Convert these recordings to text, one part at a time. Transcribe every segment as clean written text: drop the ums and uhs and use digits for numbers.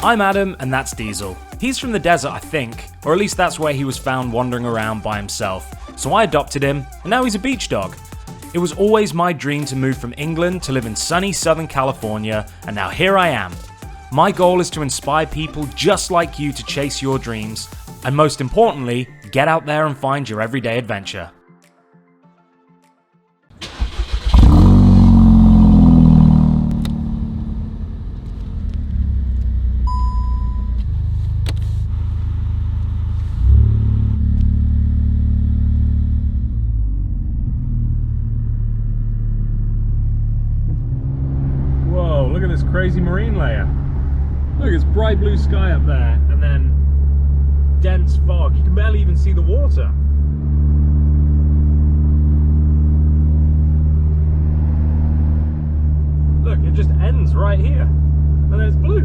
I'm Adam, and that's Diesel. He's from the desert, I think, or at least that's where he was found wandering around by himself. So I adopted him, and now he's a beach dog. It was always my dream to move from England to live in sunny Southern California, and now here I am. My goal is to inspire people just like you to chase your dreams, and most importantly, get out there and find your everyday adventure. Look at this crazy marine layer. Look, it's bright blue sky up there, and then dense fog. You can barely even see the water. Look, it just ends right here, and then it's blue.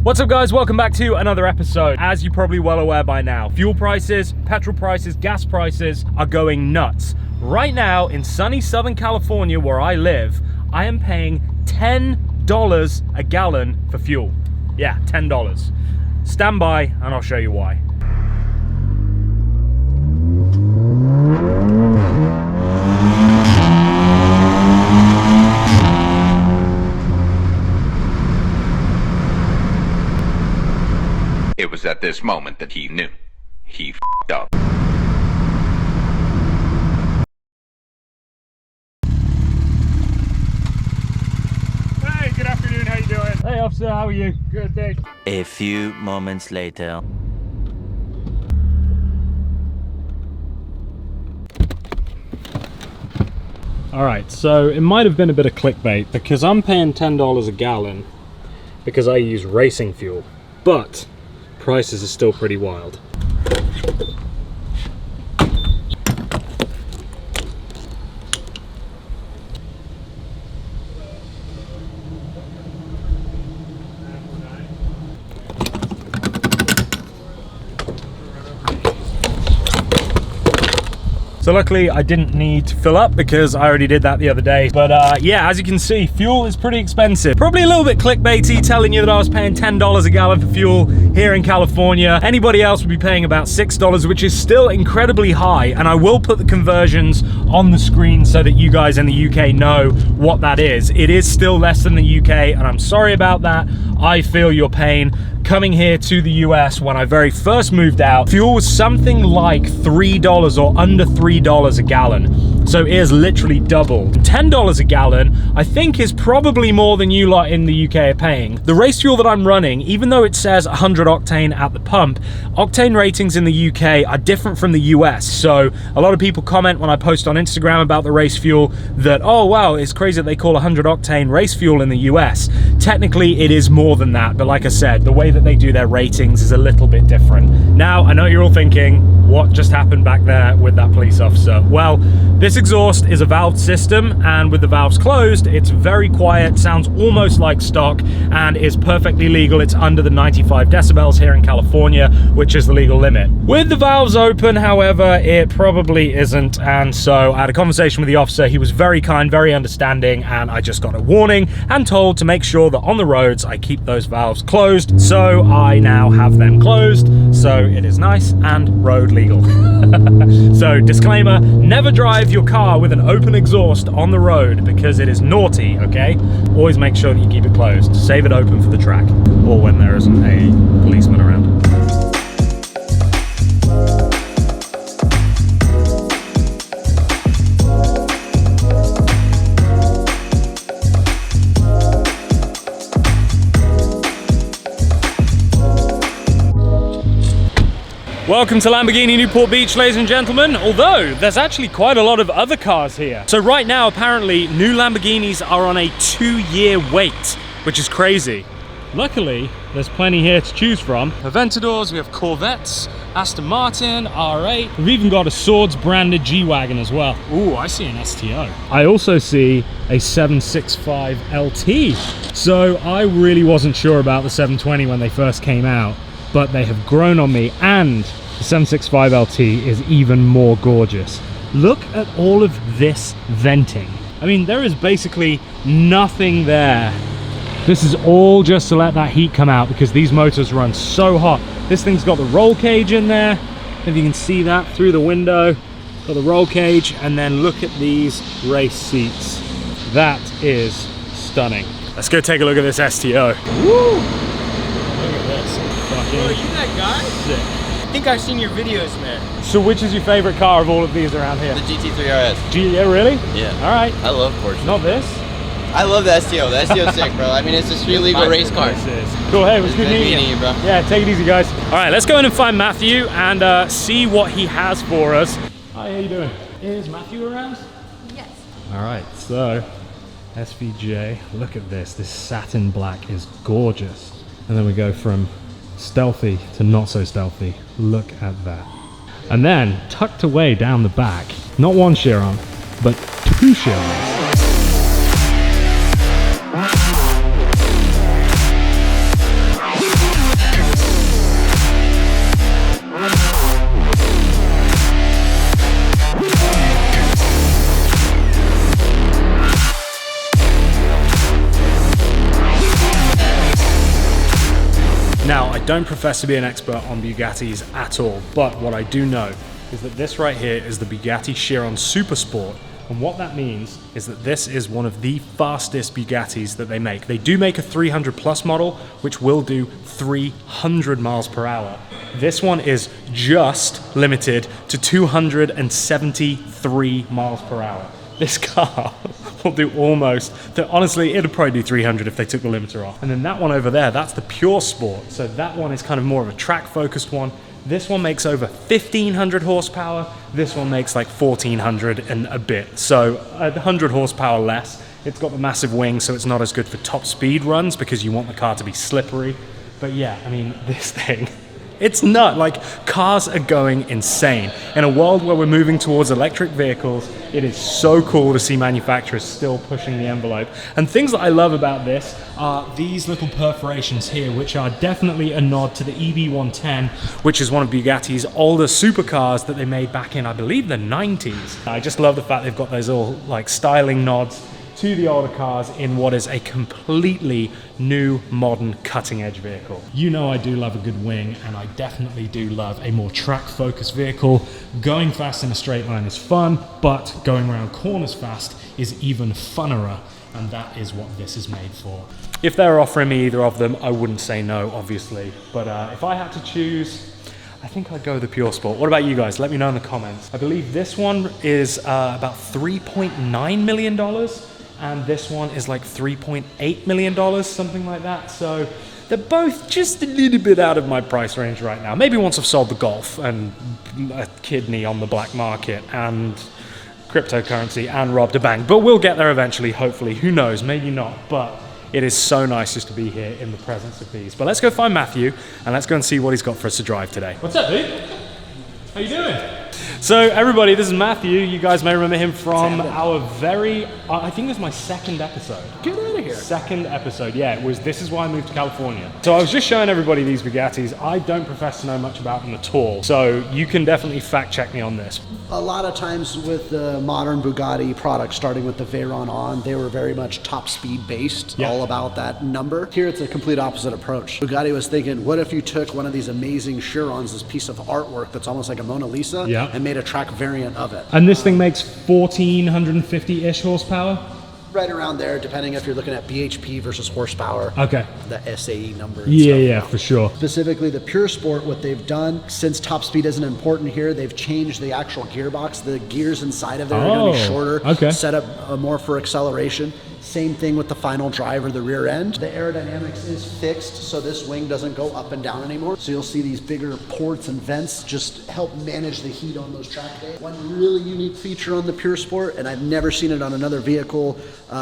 What's up, guys? Welcome back to another episode. As you're probably well aware by now, fuel prices, petrol prices, gas prices are going nuts. Right now, in sunny Southern California, where I live, I am paying $10 a gallon for fuel. Yeah, $10. Stand by and I'll show you why. It was at this moment that he knew. He f***ed up. Hey officer, how are you? Good, thanks. A few moments later. Alright, so it might have been a bit of clickbait because I'm paying $10 a gallon because I use racing fuel, but prices are still pretty wild. So luckily I didn't need to fill up because I already did that the other day. But yeah, as you can see, fuel is pretty expensive. Probably a little bit clickbaity telling you that I was paying $10 a gallon for fuel here in California. Anybody else would be paying about $6, which is still incredibly high. And I will put the conversions on the screen so that you guys in the UK know what that is. It is still less than the UK, and I'm sorry about that. I feel your pain. Coming here to the US when I very first moved out, fuel was something like $3 or under $3 a gallon. So it is literally doubled. $10 a gallon, I think, is probably more than you lot in the UK are paying. The race fuel that I'm running, even though it says 100 octane at the pump, octane ratings in the UK are different from the US. So a lot of people comment when I post on Instagram about the race fuel that, oh wow, it's crazy that they call 100 octane race fuel in the US. Technically, it is more than that, but like I said, the way that they do their ratings is a little bit different. Now, I know you're all thinking, what just happened back there with that police officer? Well, this exhaust is a valved system, and with the valves closed, it's very quiet, sounds almost like stock, and is perfectly legal. It's under the 95 decibels here in California, which is the legal limit. With the valves open, however, it probably isn't, and so I had a conversation with the officer. He was very kind, very understanding, and I just got a warning and told to make sure that on the roads I keep those valves closed. So I now have them closed, so it is nice and road legal. So disclaimer, never drive your car with an open exhaust on the road because it is naughty, okay? Always make sure that you keep it closed. Save it open for the track or when there isn't a policeman around. Welcome to Lamborghini Newport Beach, ladies and gentlemen, although there's actually quite a lot of other cars here. So right now, apparently, new Lamborghinis are on a 2-year wait, which is crazy. Luckily, there's plenty here to choose from. Aventadors, we have Corvettes, Aston Martin, R8. We've even got a Swords branded G-Wagon as well. Ooh, I see an STO. I also see a 765 LT. So I really wasn't sure about the 720 when they first came out, but they have grown on me, and the 765 LT is even more gorgeous. Look at all of this venting. I mean, there is basically nothing there This is all just to let that heat come out because these motors run so hot. This thing's got the roll cage in there. If you can see that through the window, got the roll cage, and then look at these race seats. That is stunning. Let's go take a look at this STO. Woo! Look at this. Fucking Oh, you that guy? sick. I think I've seen your videos, man. So which is your favorite car of all of these around here? The GT3 RS. Yeah, really? Yeah. All right. I love Porsche. Not this. I love the STO. The STO's sick, bro. I mean, it's a street legal race car. Cool. Hey, it was good Good meeting meeting you, bro. Yeah, take it easy, guys. All right, let's go in and find Matthew and see what he has for us. Hi, how you doing? Is Matthew around? Yes. All right, so SVJ, look at this. This satin black is gorgeous. And then we go from stealthy to not so stealthy. Look at that. And then tucked away down the back, not one Chiron, but two Chirons. Now, I don't profess to be an expert on Bugattis at all, but what I do know is that this right here is the Bugatti Chiron Super Sport, and what that means is that this is one of the fastest Bugattis that they make. They do make a 300 plus model, which will do 300 miles per hour. This one is just limited to 273 miles per hour. This car will do almost, honestly, it'd probably do 300 if they took the limiter off. And then that one over there, that's the Pure Sport. So that one is kind of more of a track focused one. This one makes over 1,500 horsepower. This one makes like 1,400 and a bit. So 100 horsepower less. It's got the massive wing, so it's not as good for top speed runs because you want the car to be slippery. But yeah, I mean, this thing, it's nut. Like, cars are going insane. In a world where we're moving towards electric vehicles, it is so cool to see manufacturers still pushing the envelope. And things that I love about this are these little perforations here, which are definitely a nod to the EB110, which is one of Bugatti's older supercars that they made back in, I believe, the 90s. I just love the fact they've got those little like styling nods to the older cars in what is a completely new, modern, cutting-edge vehicle. You know I do love a good wing, and I definitely do love a more track-focused vehicle. Going fast in a straight line is fun, but going around corners fast is even funner, and that is what this is made for. If they're offering me either of them, I wouldn't say no, obviously, but if I had to choose, I think I'd go with the Pure Sport. What about you guys? Let me know in the comments. I believe this one is about $3.9 million. And this one is like $3.8 million, something like that. So they're both just a little bit out of my price range right now. Maybe once I've sold the Golf and a kidney on the black market and cryptocurrency and robbed a bank. But we'll get there eventually, hopefully. Who knows? Maybe not. But it is so nice just to be here in the presence of these. But let's go find Matthew and let's go and see what he's got for us to drive today. What's up, dude? How you doing? So everybody, this is Matthew. You guys may remember him from our very, I think this is my second episode. Get out of here. Second episode, yeah, it was This Is Why I Moved to California. So I was just showing everybody these Bugattis. I don't profess to know much about them at all. So you can definitely fact check me on this. A lot of times with the modern Bugatti products, starting with the Veyron on, they were very much top speed based, all about that number. Here it's a complete opposite approach. Bugatti was thinking, what if you took one of these amazing Chirons, this piece of artwork that's almost like a Mona Lisa, and made a track variant of it. And this thing makes 1,450-ish horsepower? Right around there, depending if you're looking at BHP versus horsepower. Okay. The SAE number. And Yeah, stuff. for sure. Specifically the Pure Sport, what they've done, since top speed isn't important here, they've changed the actual gearbox. The gears inside of there are going to be shorter, set up more for acceleration. Same thing with the final drive or the rear end. The aerodynamics is fixed, so this wing doesn't go up and down anymore. So you'll see these bigger ports and vents just help manage the heat on those track days. One really unique feature on the Pure Sport, and I've never seen it on another vehicle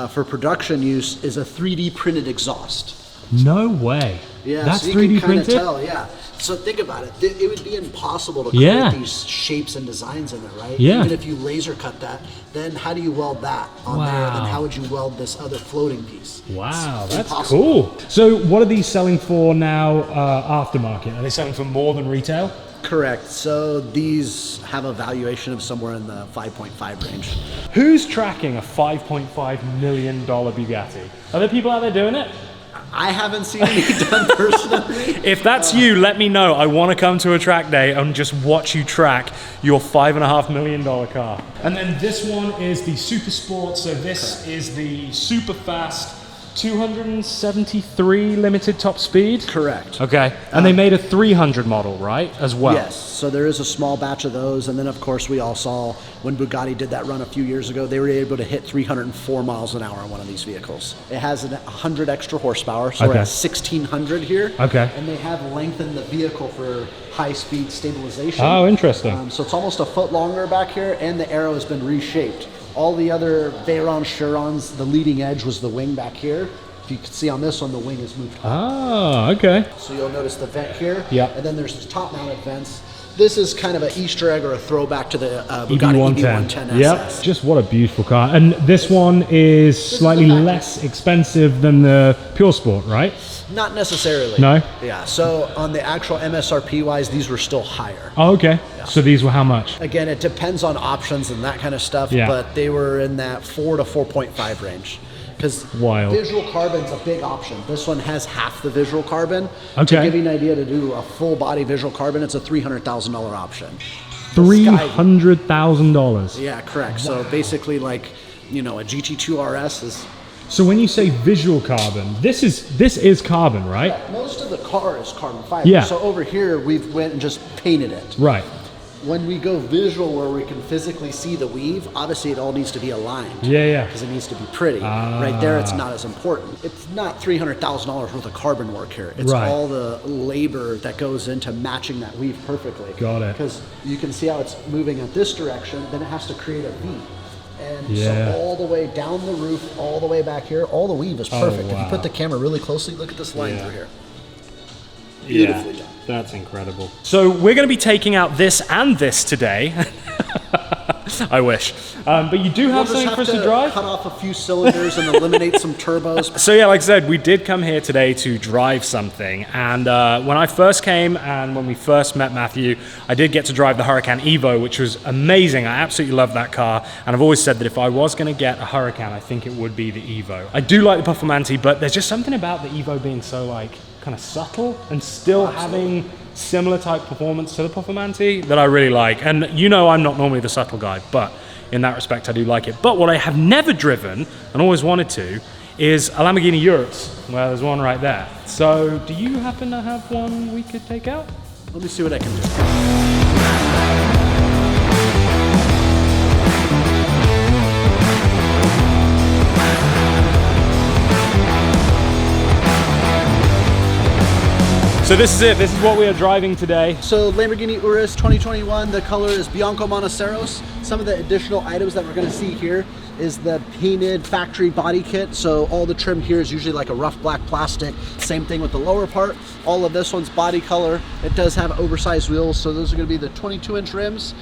for production use, is a 3D printed exhaust. No way. Yeah, that's so you 3D can kind of printed? tell, yeah. So think about it. It would be impossible to create these shapes and designs in there, right? Yeah. Even if you laser cut that, then how do you weld that on there? Then how would you weld this other floating piece? Wow, that's cool. So what are these selling for now aftermarket? Are they selling for more than retail? Correct. So these have a valuation of somewhere in the 5.5 range. Who's tracking a $5.5 million Bugatti? Are there people out there doing it? I haven't seen any done personally. If that's you, let me know. I want to come to a track day and just watch you track your $5.5 million car. And then this one is the Super Sport. So this is the super fast 273 limited top speed. Correct. Okay. And they made a 300 model, right? As well. Yes. So there is a small batch of those. And then, of course, we all saw when Bugatti did that run a few years ago, they were able to hit 304 miles an hour on one of these vehicles. It has 100 extra horsepower. So we're at 1,600 here. Okay. And they have lengthened the vehicle for high-speed stabilization. Oh, interesting. So it's almost a foot longer back here, and the arrow has been reshaped. All the other Veyron Chirons, the leading edge was the wing back here. If you can see on this one, the wing is moved up. Ah, okay. So you'll notice the vent here. Yeah. And then there's top-mounted vents. This is kind of an Easter egg or a throwback to the Bugatti EB110 SS. Yep. Just what a beautiful car. And this one is slightly less expensive than the Pure Sport, right? Not necessarily. No? Yeah. So on the actual MSRP-wise, these were still higher. Oh, okay. So these were how much? Again, it depends on options and that kind of stuff, Yeah. but they were in that 4 to 4.5 range. Because Wild. visual carbon's a big option. This one has half the visual carbon. Okay. To give you an idea, to do a full body visual carbon, it's a $300,000 option. $300,000. Yeah, correct. So basically, like, you know, a GT2 RS is. So when you say visual carbon, this is carbon, right? Most of the car is carbon fiber. Yeah. So over here, we've went and just painted it. Right. When we go visual, where we can physically see the weave, obviously it all needs to be aligned. Yeah. Because it needs to be pretty. Right there, it's not as important. It's not $300,000 worth of carbon work here. It's Right. all the labor that goes into matching that weave perfectly. Got it. Because you can see how it's moving in this direction, then it has to create a V. And Yeah. so all the way down the roof, all the way back here, all the weave is perfect. If wow. you put the camera really closely, look at this line through here. Yeah, Beautifully done. that's incredible. So we're going to be taking out this and this today. I wish. But you do have We'll something just for us have to drive? cut off a few cylinders and eliminate some turbos. So yeah, like I said, we did come here today to drive something. And when I first came and when we first met Matthew, I did get to drive the Huracan Evo, which was amazing. I absolutely love that car. And I've always said that if I was going to get a Huracan, I think it would be the Evo. I do like the Performante, but there's just something about the Evo being so like kind of subtle and still having similar type performance to the Performante that I really like. And you know I'm not normally the subtle guy, but in that respect I do like it. But what I have never driven and always wanted to is a Lamborghini Urus. Well, there's one right there. So do you happen to have one we could take out? Let me see what I can do. So this is it. This is what we are driving today. So Lamborghini Urus 2021, the color is Bianco Monoceros. Some of the additional items that we're going to see here is the painted factory body kit. So all the trim here is usually like a rough black plastic. Same thing with the lower part. All of this one's body color. It does have oversized wheels, so those are going to be the 22-inch rims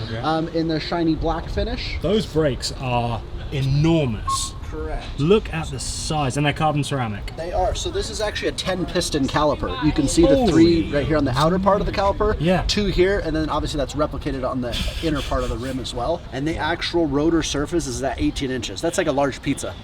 in the shiny black finish. Those brakes are enormous. Correct. Look at the size, and they're carbon ceramic. They are. So this is actually a 10-piston caliper. You can see the 3 right here on the outer part of the caliper. Yeah. 2 here, and then obviously that's replicated on the inner part of the rim as well. And the actual rotor surface is at 18 inches. That's like a large pizza.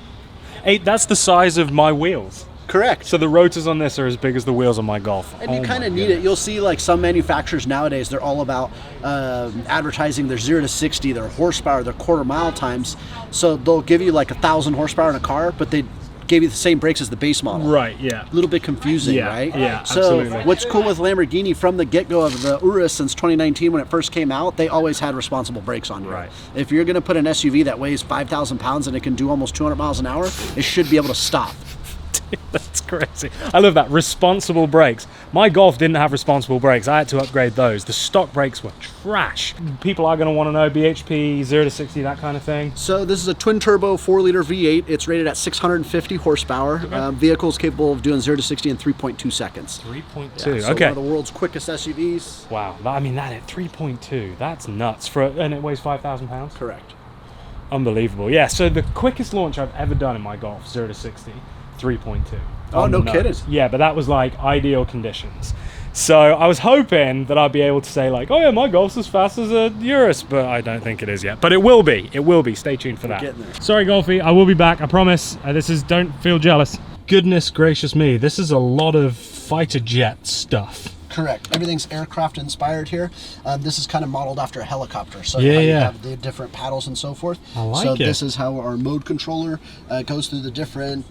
Hey, that's the size of my wheels. Correct. So the rotors on this are as big as the wheels on my Golf. And you kind of need it. You'll see like some manufacturers nowadays, they're all about advertising their 0 to 60, their horsepower, their quarter mile times. So they'll give you like 1,000 horsepower in a car, but they gave you the same brakes as the base model. Right, yeah. A little bit confusing, Yeah, right? yeah, So absolutely. what's cool with Lamborghini from the get-go of the Urus since 2019 when it first came out, they always had responsible brakes on here. Right. If you're going to put an SUV that weighs 5,000 pounds and it can do almost 200 miles an hour, it should be able to stop. That's crazy. I love that. Responsible brakes. My Golf didn't have responsible brakes. I had to upgrade those. The stock brakes were trash. People are going to want to know BHP, 0 to 60, that kind of thing. So this is a twin-turbo 4-liter V8. It's rated at 650 horsepower. Vehicle is capable of doing 0 to 60 in 3.2 seconds. 3.2, So okay. one of the world's quickest SUVs. Wow, I mean, that at 3.2, that's nuts. And it weighs 5,000 pounds? Correct. Unbelievable. Yeah, so the quickest launch I've ever done in my Golf, 0 to 60, 3.2. Oh, no kidding. Yeah, but that was like ideal conditions. So I was hoping that I'd be able to say like, oh yeah, my Golf's as fast as a Urus, but I don't think it is yet. But it will be. It will be. Stay tuned for that. getting there. Sorry, Golfie. I will be back. I promise. Don't feel jealous. goodness gracious me, this is a lot of fighter jet stuff. Correct. Everything's aircraft inspired here. This is kind of modeled after a helicopter. So Yeah, how you yeah. have the different paddles and so forth. I like so it. this is how our mode controller goes through the different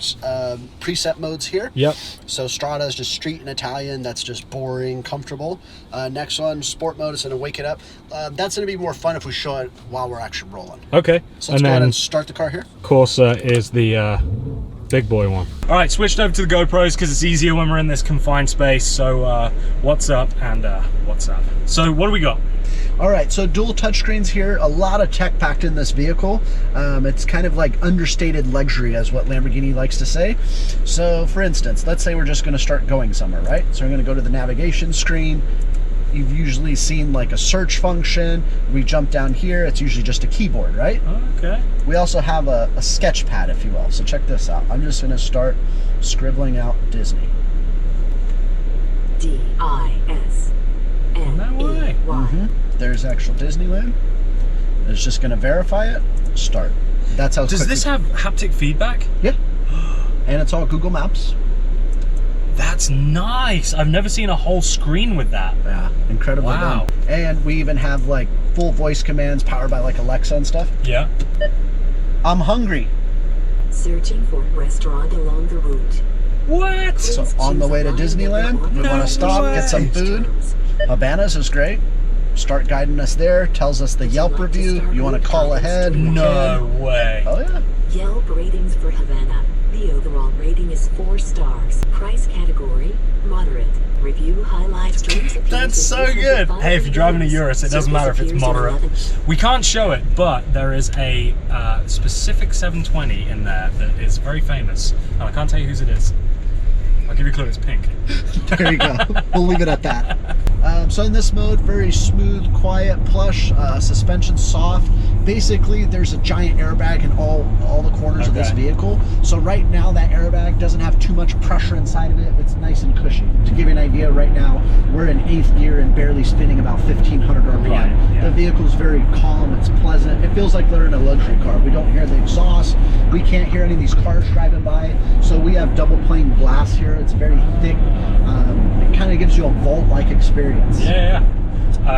preset modes here. Yep. So Strada is just street and Italian. That's just boring, comfortable. Next one, sport mode, is going to wake it up. That's going to be more fun if we show it while we're actually rolling. Okay. So let's go ahead and start the car here. Corsa is the big boy one. All right, switched over to the GoPros because it's easier when we're in this confined space. So what's up and what's up? So what do we got? All right, so dual touchscreens here, a lot of tech packed in this vehicle. It's kind of like understated luxury, as what Lamborghini likes to say. So for instance, let's say we're just gonna start going somewhere, right? So we're gonna go to the navigation screen. You've usually seen like a search function. We jump down here, it's usually just a keyboard, right? Okay. We also have a sketch pad, if you will. So check this out. I'm just gonna start scribbling out Disney. D-I-S-N-E-Y. There's actual Disneyland. It's just gonna verify it, start. That's how Does this have haptic feedback? Yeah. And it's all Google Maps. That's nice. I've never seen a whole screen with that. Yeah, incredibly Wow. done. And we even have like full voice commands powered by like Alexa and stuff. Yeah. I'm hungry. Searching for restaurant along the route. What? So on the way to Disneyland, we want to stop, get some food. Habanas is great. Start guiding us there. Tells us the Yelp review. You want to call ahead? No way. Oh yeah. Yelp ratings for Havana. The overall rating is 4 stars. Price category, moderate. Review highlights drinks. That's so good. Hey, if you're driving a Urus, it doesn't matter if it's moderate. We can't show it, but there is a specific 720 in there that is very famous, and I can't tell you whose it is. I'll give you a clue, it's pink. There you go. We'll leave it at that. So in this mode, very smooth, quiet, plush, suspension soft. Basically, there's a giant airbag in all the corners of this vehicle. So right now, that airbag doesn't have too much pressure inside of it. It's nice and cushy. To give you an idea, right now, we're in 8th gear and barely spinning about 1,500 RPM. Right, yeah. The vehicle's very calm, it's pleasant. It feels like they're in a luxury car. We don't hear the exhaust. We can't hear any of these cars driving by. So we have double pane glass here. It's very thick. It kind of gives you a vault-like experience. Yeah.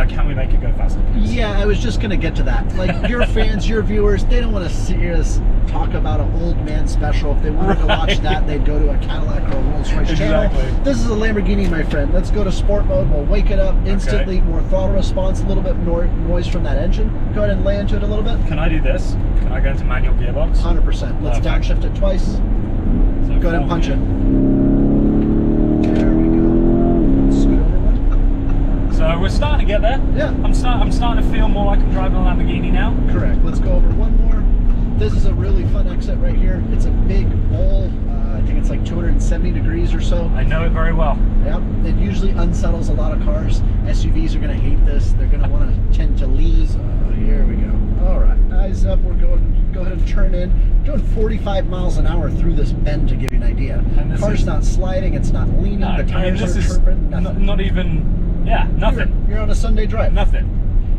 Can we make it go faster, please? Yeah, I was just gonna get to that. Like, your fans, your viewers, they don't want to see us talk about an old man special. If they wanted to watch that, they'd go to a Cadillac or a Rolls-Royce channel. This is a Lamborghini, my friend. Let's go to sport mode. We'll wake it up instantly. More throttle response, a little bit more noise from that engine. Go ahead and lay into it a little bit. Can I do this? Can I go into manual gearbox? 100%. Let's downshift it twice. So Go ahead and punch gear. it. There we go. Scoot over one. So we're starting to get there. Yeah. I'm starting to feel more like I'm driving a Lamborghini now. Correct. Let's go over one more. This is a really fun exit right here. It's a big bowl. I think it's like 270 degrees or so. I know it very well. Yep. It usually unsettles a lot of cars. SUVs are going to hate this. They're going to want to tend to lean. So here we go. All right. Eyes up. We're going. Go ahead and turn in. We're doing 45 miles an hour through this bend to give you an idea. The car's not sliding. It's not leaning. No, the tires this aren't is tripping. Nothing. not even. Yeah, nothing. You're on a Sunday drive. Nothing.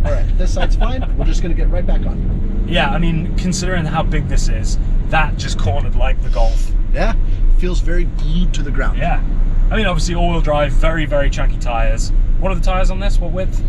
All right. This side's fine. We're just going to get right back on. Yeah, I mean, considering how big this is, that just cornered like the Golf. Yeah. Feels very glued to the ground. Yeah. I mean, obviously all-wheel drive, very, very chunky tires. What are the tires on this? What width?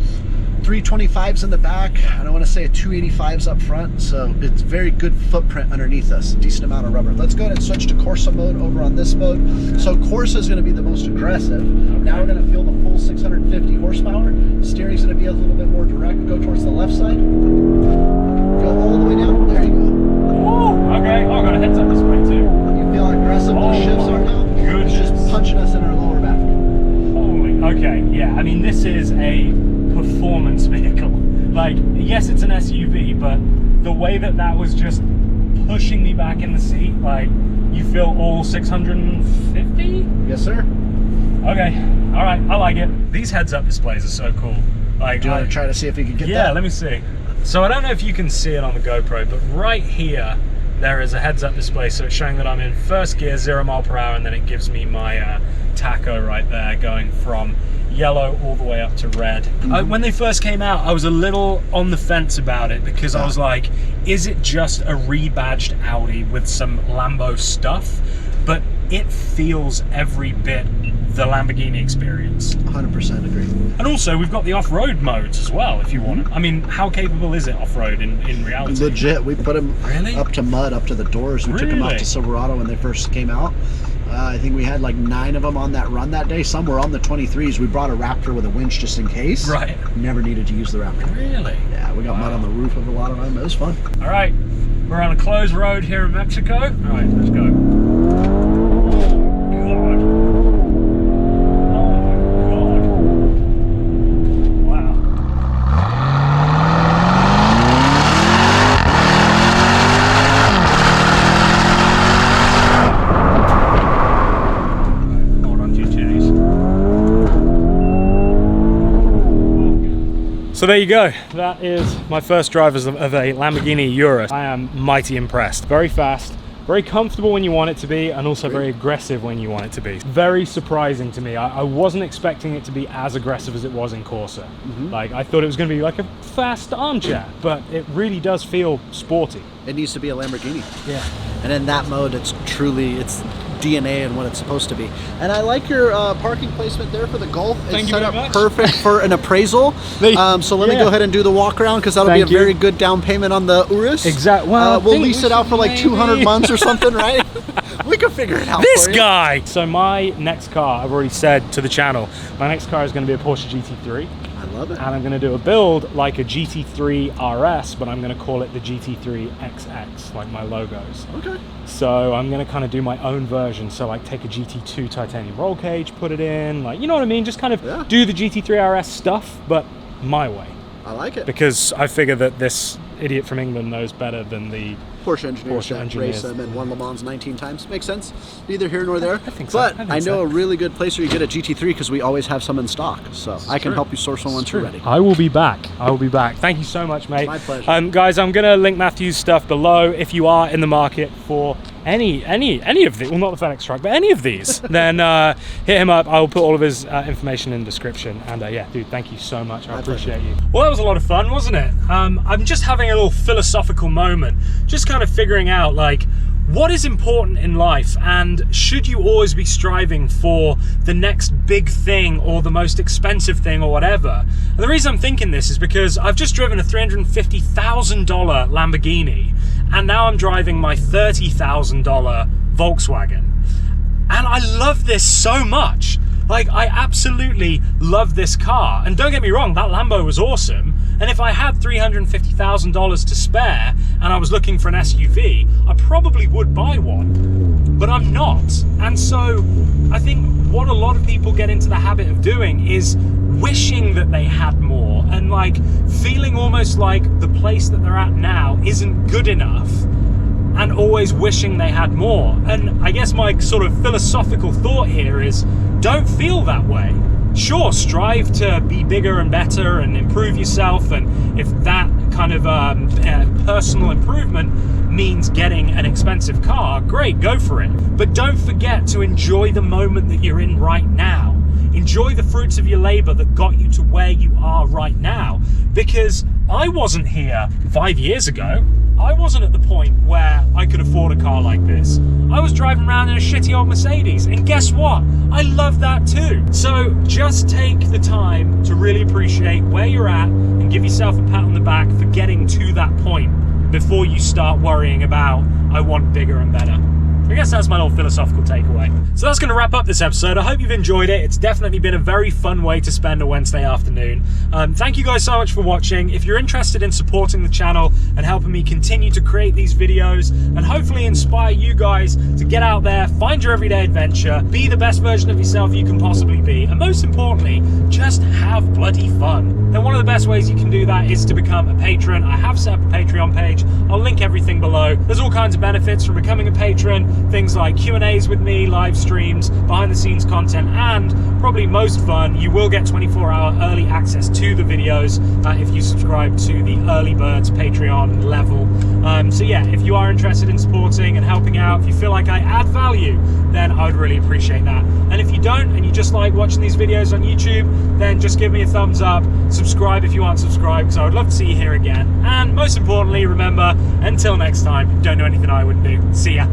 325s in the back, and I want to say a 285s up front, so it's very good footprint underneath us. Decent amount of rubber. Let's go ahead and switch to Corsa mode over on this mode. So Corsa is going to be the most aggressive. Now we're going to feel the full 650 horsepower. Steering's going to be a little bit more direct. Go towards the left side. Go all the way down. There you go. Ooh, okay. Oh, I got a heads-up display too. You feel how aggressive those shifts are now? Goodness. It's just punching us in our lower back. Holy, okay, yeah. I mean, this is a performance vehicle. Like, yes, it's an SUV, but the way that was just pushing me back in the seat, like, you feel all 650? Yes, sir. Okay, all right, I like it. These heads-up displays are so cool. Like, Do you want to try to see if you can get that? Yeah, let me see. So I don't know if you can see it on the GoPro, but right here, there is a heads-up display, so it's showing that I'm in first gear, 0 mile per hour, and then it gives me my tacho right there, going from yellow all the way up to red. When they first came out, I was a little on the fence about it because I was like, is it just a rebadged Audi with some Lambo stuff? But it feels every bit the Lamborghini experience. 100% agree. And also, we've got the off-road modes as well, if you want. I mean, how capable is it off-road in reality? Legit. We put them up to mud, up to the doors. We took them out to Silverado when they first came out. I think we had like 9 of them on that run that day. Some were on the 23s. We brought a Raptor with a winch just in case. Right. Never needed to use the Raptor. Really? Yeah, we got mud on the roof of a lot of them. It was fun. All right, we're on a closed road here in Mexico. All right, let's go. So there you go. That is my first drive of a Lamborghini Urus. I am mighty impressed. Very fast, very comfortable when you want it to be, and also very aggressive when you want it to be. Very surprising to me. I wasn't expecting it to be as aggressive as it was in Corsa. Like, I thought it was going to be like a fast armchair, but it really does feel sporty. It needs to be a Lamborghini. Yeah. And in that mode, it's DNA and what it's supposed to be. And I like your parking placement there for the Golf. Thank it's you set very up much. perfect for an appraisal. So let me go ahead and do the walk around, because that'll be a very good down payment on the Urus. Exactly. Well, we'll lease it out for like 200 months or something, right? We can figure it out. This for you. guy! So my next car, I've already said to the channel, my next car is going to be a Porsche GT3. I love it. And I'm going to do a build like a GT3 RS, but I'm going to call it the GT3 XX, like my logos. Okay. So I'm going to kind of do my own version. So like take a GT2 titanium roll cage, put it in, like, you know what I mean? Just kind of do the GT3 RS stuff, but my way. I like it. Because I figure that this idiot from England knows better than the Porsche engineers race them and won Le Mans 19 times. Makes sense. Neither here nor there. I think so. But I know a really good place where you get a GT3, because we always have some in stock. So I can help you source one once you're ready. I will be back. I will be back. Thank you so much, mate. My pleasure. Guys, I'm going to link Matthew's stuff below. If you are in the market for any of these, well, not the FedEx truck, but any of these, then hit him up. I will put all of his information in the description. And yeah, dude, thank you so much. I appreciate you. Well, that was a lot of fun, wasn't it? I'm just having a little philosophical moment, just kind of figuring out, like, what is important in life, and should you always be striving for the next big thing or the most expensive thing or whatever? And the reason I'm thinking this is because I've just driven a $350,000 Lamborghini, and now I'm driving my $30,000 Volkswagen. And I love this so much. Like, I absolutely love this car. And don't get me wrong, that Lambo was awesome. And if I had $350,000 to spare and I was looking for an SUV, I probably would buy one. But I'm not. And so I think what a lot of people get into the habit of doing is wishing that they had more, and like feeling almost like the place that they're at now isn't good enough, and always wishing they had more. And I guess my sort of philosophical thought here is, don't feel that way. Sure, strive to be bigger and better and improve yourself, and if that kind of personal improvement means getting an expensive car, great, go for it. But don't forget to enjoy the moment that you're in right now. Enjoy the fruits of your labor that got you to where you are right now. Because I wasn't here 5 years ago. I wasn't at the point where I could afford a car like this. I was driving around in a shitty old Mercedes, and guess what? I love that too. So just take the time to really appreciate where you're at and give yourself a pat on the back for getting to that point before you start worrying about, I want bigger and better. I guess that's my little philosophical takeaway. So that's going to wrap up this episode. I hope you've enjoyed it. It's definitely been a very fun way to spend a Wednesday afternoon. Thank you guys so much for watching. If you're interested in supporting the channel and helping me continue to create these videos and hopefully inspire you guys to get out there, find your everyday adventure, be the best version of yourself you can possibly be, and most importantly, just have bloody fun, then one of the best ways you can do that is to become a patron. I have set up a Patreon page. I'll link everything below. There's all kinds of benefits from becoming a patron. Things like Q&As with me, live streams, behind the scenes content, and probably most fun, you will get 24-hour early access to the videos if you subscribe to the Early Birds Patreon level. So yeah, if you are interested in supporting and helping out, if you feel like I add value, then I would really appreciate that. And if you don't, and you just like watching these videos on YouTube, then just give me a thumbs up, subscribe if you aren't subscribed, because I would love to see you here again. And most importantly, remember, until next time, don't do anything I wouldn't do. See ya.